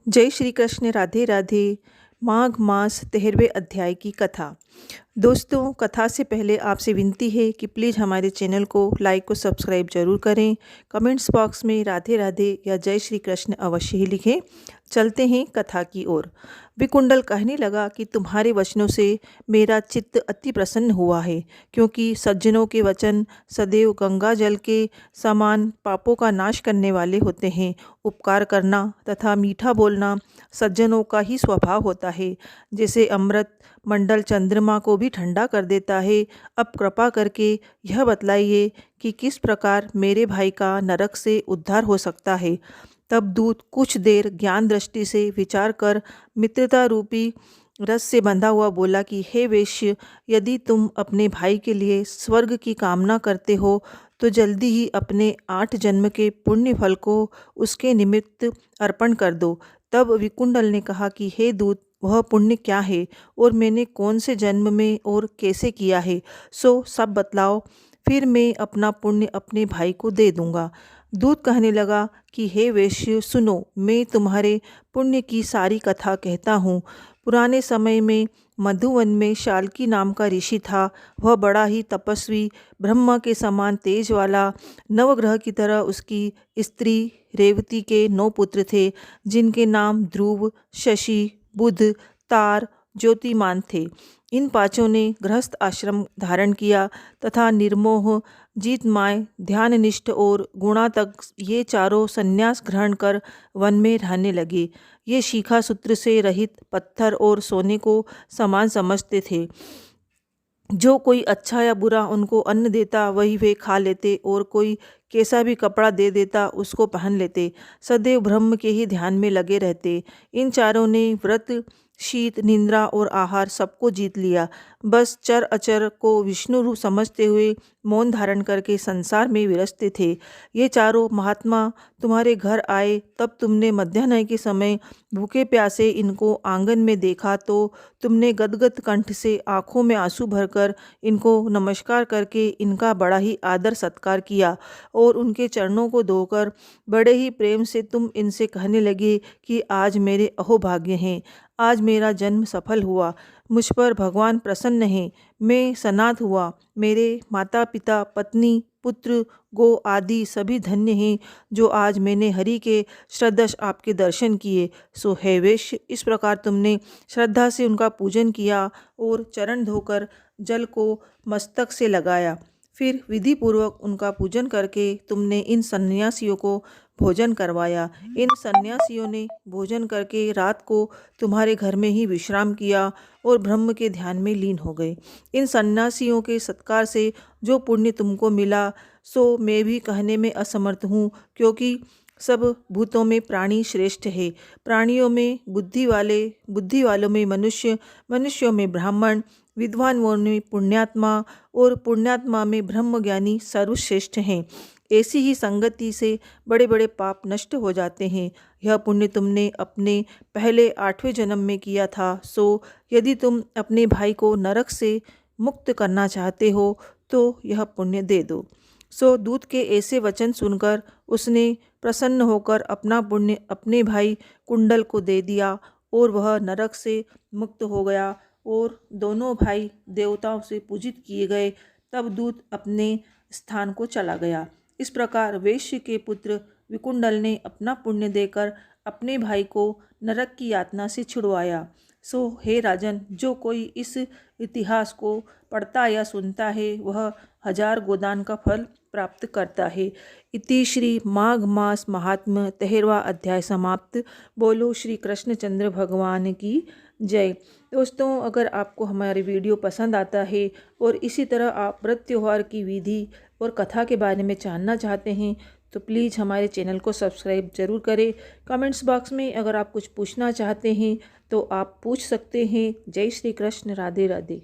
जय श्री कृष्ण। राधे राधे। माघ मास 13वें अध्याय की कथा। दोस्तों, कथा से पहले आपसे विनती है कि प्लीज़ हमारे चैनल को लाइक और सब्सक्राइब जरूर करें। कमेंट्स बॉक्स में राधे राधे या जय श्री कृष्ण अवश्य ही लिखें। चलते हैं कथा की ओर। विकुंडल कहने लगा कि तुम्हारे वचनों से मेरा चित्त अति प्रसन्न हुआ है, क्योंकि सज्जनों के वचन सदैव गंगा जल के समान पापों का नाश करने वाले होते हैं। उपकार करना तथा मीठा बोलना सज्जनों का ही स्वभाव होता है। जैसे अमृत मंडल चंद्रमा को भी ठंडा कर देता है। अब कृपा करके यह बतलाइए कि किस प्रकार मेरे भाई का नरक से उद्धार हो सकता है। तब दूत कुछ देर ज्ञान दृष्टि से विचार कर मित्रता रूपी रस से बंधा हुआ बोला कि हे वेश्य, यदि तुम अपने भाई के लिए स्वर्ग की कामना करते हो तो जल्दी ही अपने 8 जन्म के पुण्य फल को उसके निमित्त अर्पण कर दो। तब विकुंडल ने कहा कि हे दूत, वह पुण्य क्या है और मैंने कौन से जन्म में और कैसे किया है, सो सब बतलाओ, फिर मैं अपना पुण्य अपने भाई को दे दूंगा। दूत कहने लगा कि हे वेश्य, सुनो, मैं तुम्हारे पुण्य की सारी कथा कहता हूँ। पुराने समय में मधुवन में शाल्की नाम का ऋषि था। वह बड़ा ही तपस्वी, ब्रह्मा के समान तेज वाला, नवग्रह की तरह उसकी स्त्री रेवती के 9 पुत्र थे, जिनके नाम ध्रुव, शशि, बुध, तार, ज्योतिमान थे। इन पांचों ने गृहस्थ आश्रम धारण किया तथा निर्मोह, जीतमाय, ध्याननिष्ठ और गुणातक ये चारों संन्यास ग्रहण कर वन में रहने लगे। ये शिखा सूत्र से रहित पत्थर और सोने को समान समझते थे। जो कोई अच्छा या बुरा उनको अन्न देता वही वे खा लेते, और कोई कैसा भी कपड़ा दे देता उसको पहन लेते। सदैव ब्रह्म के ही ध्यान में लगे रहते। इन चारों ने व्रत, शीत, निद्रा और आहार सबको जीत लिया। बस चर अचर को विष्णु रूप समझते हुए मौन धारण करके संसार में विरसते थे। ये चारों महात्मा तुम्हारे घर आए तब तुमने मध्याह्न के समय भूखे प्यासे इनको आंगन में देखा तो तुमने गदगद कंठ से आंखों में आंसू भरकर इनको नमस्कार करके इनका बड़ा ही आदर सत्कार किया, और उनके चरणों को धोकर बड़े ही प्रेम से तुम इनसे कहने लगे कि आज मेरे अहोभाग्य हैं, आज मेरा जन्म सफल हुआ, मुझ पर भगवान प्रसन्न हैं, मैं सनाथ हुआ, मेरे माता पिता, पत्नी, पुत्र, गो आदि सभी धन्य हैं, जो आज मैंने हरि के श्रद्धश आपके दर्शन किए। सो हे वेश्य, इस प्रकार तुमने श्रद्धा से उनका पूजन किया और चरण धोकर जल को मस्तक से लगाया। फिर विधि पूर्वक उनका पूजन करके तुमने इन सन्यासियों को भोजन करवाया। इन सन्यासियों ने भोजन करके रात को तुम्हारे घर में ही विश्राम किया और ब्रह्म के ध्यान में लीन हो गए। इन सन्यासियों के सत्कार से जो पुण्य तुमको मिला सो मैं भी कहने में असमर्थ हूँ, क्योंकि सब भूतों में प्राणी श्रेष्ठ है। प्राणियों में बुद्धि वाले, बुद्धि वालों में मनुष्य, मनुष्यों में ब्राह्मण, विद्वानों में पुण्यात्मा और पुण्यात्मा में ब्रह्मज्ञानी सर्वश्रेष्ठ हैं। ऐसी ही संगति से बड़े बड़े पाप नष्ट हो जाते हैं। यह पुण्य तुमने अपने पहले 8वें जन्म में किया था। सो यदि तुम अपने भाई को नरक से मुक्त करना चाहते हो तो यह पुण्य दे दो। सो दूत के ऐसे वचन सुनकर उसने प्रसन्न होकर अपना पुण्य अपने भाई कुंडल को दे दिया, और वह नरक से मुक्त हो गया और दोनों भाई देवताओं से पूजित किए गए। तब दूत अपने स्थान को चला गया। इस प्रकार वैश्य के पुत्र विकुंडल ने अपना पुण्य देकर अपने भाई को नरक की यातना से छुड़वाया। सो हे राजन, जो कोई इस इतिहास को पढ़ता या सुनता है वह 1000 गोदान का फल प्राप्त करता है। इति श्री माघ मास महात्म्य 13वां अध्याय समाप्त। बोलो श्री कृष्णचंद्र भगवान की जय। दोस्तों, अगर आपको हमारी वीडियो पसंद आता है और इसी तरह आप व्रत त्योहार की विधि और कथा के बारे में जानना चाहते हैं तो प्लीज़ हमारे चैनल को सब्सक्राइब ज़रूर करें। कमेंट्स बॉक्स में अगर आप कुछ पूछना चाहते हैं तो आप पूछ सकते हैं। जय श्री कृष्ण। राधे राधे।